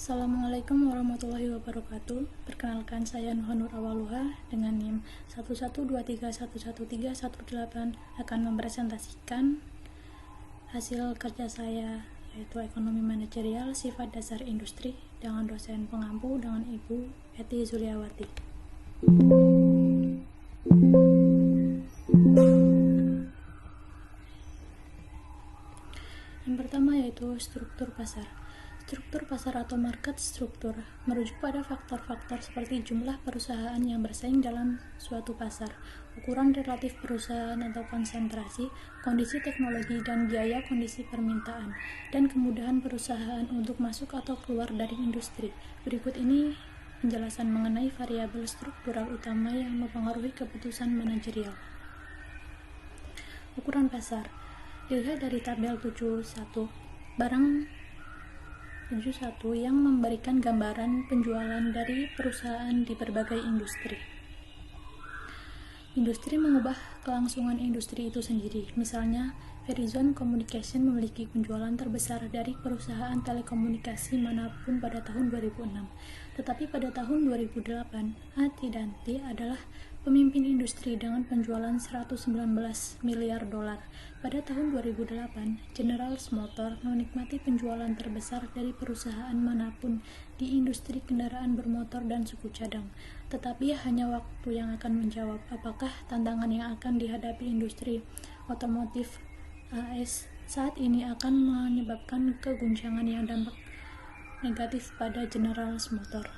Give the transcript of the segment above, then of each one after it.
Assalamualaikum warahmatullahi wabarakatuh. Perkenalkan, saya Nuhanur Awaluha dengan NIM 112311318 akan mempresentasikan hasil kerja saya, yaitu ekonomi manajerial sifat dasar industri, dengan dosen pengampu dengan Ibu Eti Zuliawati. Yang pertama yaitu struktur pasar. Struktur pasar atau market struktur merujuk pada faktor-faktor seperti jumlah perusahaan yang bersaing dalam suatu pasar, ukuran relatif perusahaan atau konsentrasi, kondisi teknologi dan biaya kondisi permintaan, dan kemudahan perusahaan untuk masuk atau keluar dari industri. Berikut ini penjelasan mengenai variabel struktural utama yang mempengaruhi keputusan manajerial. Ukuran pasar dilihat dari tabel 71 yang memberikan gambaran penjualan dari perusahaan di berbagai industri. Industri mengubah kelangsungan industri itu sendiri. Misalnya, Verizon Communication memiliki penjualan terbesar dari perusahaan telekomunikasi manapun pada tahun 2006. Tetapi pada tahun 2008, AT&T adalah pemimpin industri dengan penjualan 119 miliar dolar. Pada tahun 2008, General Motors menikmati penjualan terbesar dari perusahaan manapun di industri kendaraan bermotor dan suku cadang. Tetapi hanya waktu yang akan menjawab apakah tantangan yang akan dihadapi industri otomotif AS saat ini akan menyebabkan keguncangan yang dampak negatif pada General Motors.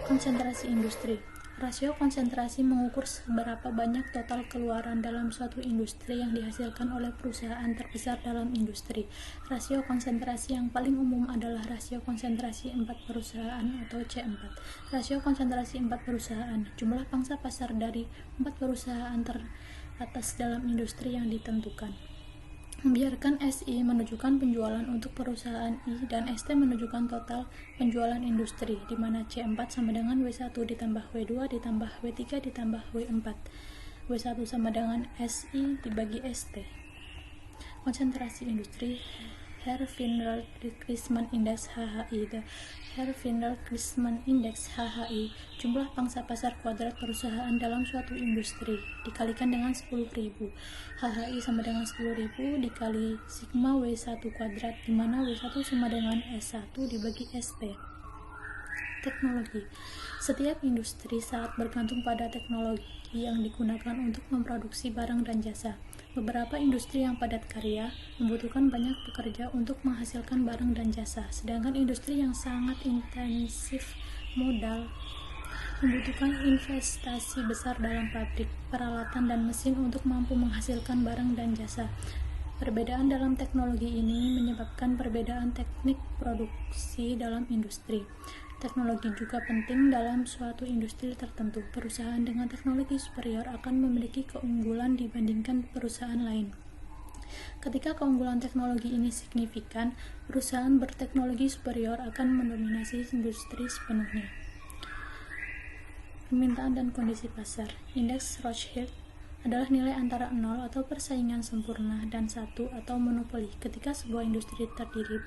Konsentrasi industri. Rasio konsentrasi mengukur seberapa banyak total keluaran dalam suatu industri yang dihasilkan oleh perusahaan terbesar dalam industri. Rasio konsentrasi yang paling umum adalah rasio konsentrasi 4 perusahaan atau C4. Rasio konsentrasi 4 perusahaan, jumlah pangsa pasar dari 4 perusahaan teratas dalam industri yang ditentukan. Membiarkan SI menunjukkan penjualan untuk perusahaan I dan ST menunjukkan total penjualan industri, di mana C4 sama dengan W1 ditambah W2 ditambah W3 ditambah W4. W1 sama dengan SI dibagi ST. Konsentrasi industri. Herfindahl-Christman Index (HHI). The Herfindahl-Christman Index (HHI) jumlah pangsa pasar kuadrat perusahaan dalam suatu industri dikalikan dengan 10.000. HHI sama dengan 10.000 dikali sigma W1 kuadrat, di mana W1 sama dengan S1 dibagi ST. Teknologi. Setiap industri saat bergantung pada teknologi yang digunakan untuk memproduksi barang dan jasa. Beberapa industri yang padat karya membutuhkan banyak pekerja untuk menghasilkan barang dan jasa, sedangkan industri yang sangat intensif modal membutuhkan investasi besar dalam pabrik, peralatan, dan mesin untuk mampu menghasilkan barang dan jasa. Perbedaan dalam teknologi ini menyebabkan perbedaan teknik produksi dalam industri. Teknologi juga penting dalam suatu industri tertentu. Perusahaan dengan teknologi superior akan memiliki keunggulan dibandingkan perusahaan lain. Ketika keunggulan teknologi ini signifikan, perusahaan berteknologi superior akan mendominasi industri sepenuhnya. Permintaan dan kondisi pasar. Indeks Rothschild adalah nilai antara 0 atau persaingan sempurna dan 1 atau monopoli. Ketika sebuah industri terdiri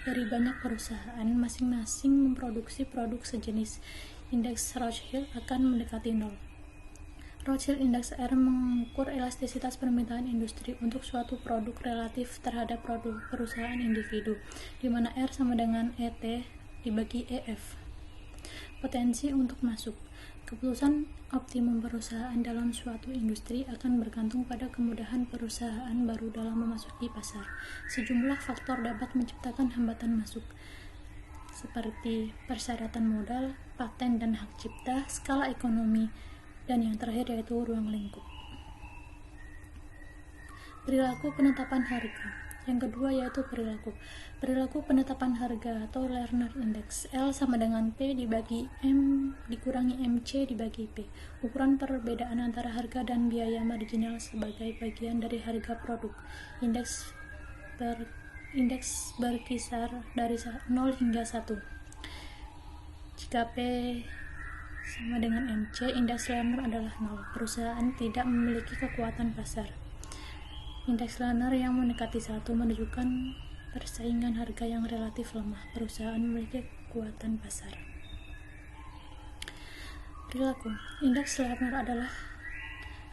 dari banyak perusahaan, masing-masing memproduksi produk sejenis, indeks Rothschild akan mendekati 0. Rothschild Index R mengukur elastisitas permintaan industri untuk suatu produk relatif terhadap produk perusahaan individu, di mana R sama dengan ET dibagi EF. Potensi untuk masuk. Keputusan optimum perusahaan dalam suatu industri akan bergantung pada kemudahan perusahaan baru dalam memasuki pasar. Sejumlah faktor dapat menciptakan hambatan masuk, seperti persyaratan modal, paten dan hak cipta, skala ekonomi, dan yang terakhir yaitu ruang lingkup. Perilaku penetapan harga. Yang kedua yaitu perilaku penetapan harga atau Lerner Index. L sama dengan P dibagi M dikurangi MC dibagi P. Ukuran perbedaan antara harga dan biaya marginal sebagai bagian dari harga produk. Indeks berkisar dari 0 hingga 1. Jika P sama dengan MC, indeks Lerner adalah 0. Perusahaan tidak memiliki kekuatan pasar. Indeks Lerner yang mendekati 1 menunjukkan persaingan harga yang relatif lemah. Perusahaan memiliki kekuatan pasar. Perilaku. Indeks Lerner adalah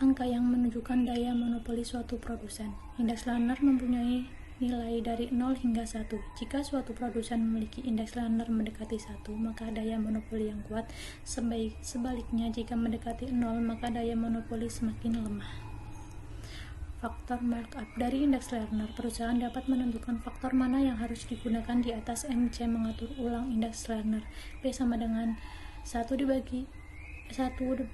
angka yang menunjukkan daya monopoli suatu produsen. Indeks Lerner mempunyai nilai dari 0 hingga 1. Jika suatu produsen memiliki indeks Lerner mendekati 1, maka daya monopoli yang kuat. Sebaliknya, jika mendekati 0, maka daya monopoli semakin lemah. Faktor markup. Dari indeks Lerner, perusahaan dapat menentukan faktor mana yang harus digunakan di atas MC mengatur ulang indeks Lerner. P sama dengan 1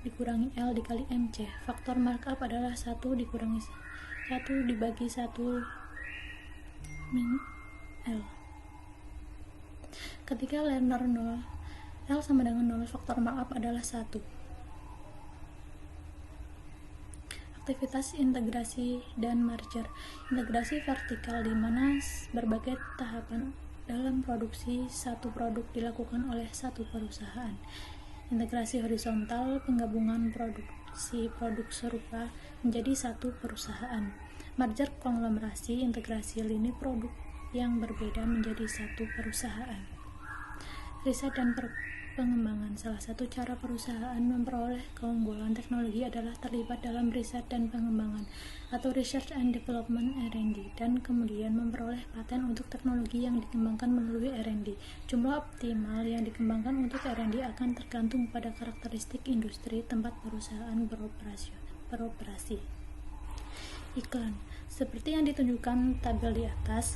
dikurangi L dikali MC. Faktor markup adalah 1 dibagi 1 min L. Ketika Lerner 0, L sama dengan 0, faktor markup adalah 1. Aktivitas integrasi dan merger. Integrasi vertikal di mana berbagai tahapan dalam produksi satu produk dilakukan oleh satu perusahaan. Integrasi horizontal, penggabungan produksi produk serupa menjadi satu perusahaan. Merger konglomerasi, integrasi lini produk yang berbeda menjadi satu perusahaan. Riset dan pengembangan. Salah satu cara perusahaan memperoleh keunggulan teknologi adalah terlibat dalam riset dan pengembangan atau Research and Development R&D, dan kemudian memperoleh paten untuk teknologi yang dikembangkan melalui R&D. Jumlah optimal yang dikembangkan untuk R&D akan tergantung pada karakteristik industri tempat perusahaan beroperasi. Iklan. Seperti yang ditunjukkan tabel di atas,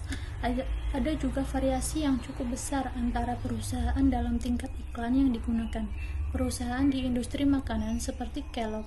ada juga variasi yang cukup besar antara perusahaan dalam tingkat iklan yang digunakan. Perusahaan di industri makanan seperti Kellogg